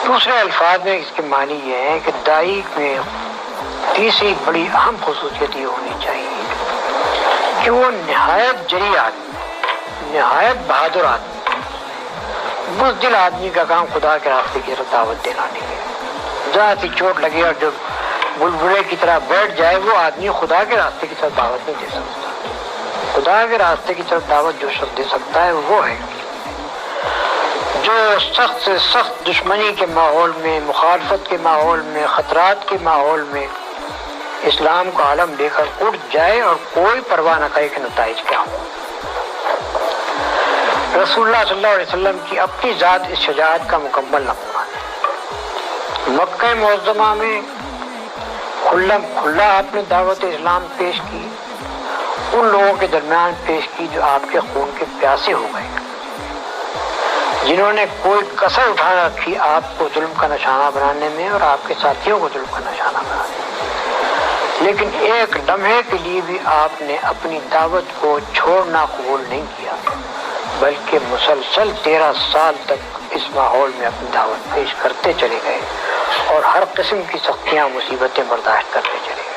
دوسرے الفاظ میں اس کے معنی یہ ہے کہ دائی میں تیسری بڑی اہم خصوصیت یہ ہونی چاہیے کہ وہ نہایت جری آدمی، نہایت بہادر آدمی، بزدل آدمی کا کام خدا کے راستے کی طرف دعوت دینا نہیں ہے۔ ذرا سی چوٹ لگے اور جو بلبلے کی طرح بیٹھ جائے وہ آدمی خدا کے راستے کی طرف دعوت نہیں دے سکتا۔ خدا کے راستے کی طرف دعوت جو شخص دے سکتا ہے وہ ہے جو سخت سے سخت دشمنی کے ماحول میں، مخالفت کے ماحول میں، خطرات کے ماحول میں اسلام کا علم لے کر اٹھ جائے اور کوئی پرواہ نہ کرے کہ نتائج کیا ہو۔ رسول اللہ صلی اللہ علیہ وسلم کی اپنی ذات اس شجاعت کا مکمل نمونہ ہے۔ مکہ معظمہ میں کھلا آپ نے دعوت اسلام پیش کی، ان لوگوں کے درمیان پیش کی جو آپ کے خون کے پیاسے ہو گئے، جنہوں نے کوئی کسر اٹھا رکھی آپ کو ظلم کا نشانہ بنانے میں اور آپ کے ساتھیوں کو ظلم کا نشانہ بنانے میں، لیکن ایک لمحے کے لیے بھی آپ نے اپنی دعوت کو چھوڑنا قبول نہیں کیا، بلکہ مسلسل 13 سال تک اس ماحول میں اپنی دعوت پیش کرتے چلے گئے اور ہر قسم کی سختیاں، مصیبتیں برداشت کرتے چلے گئے۔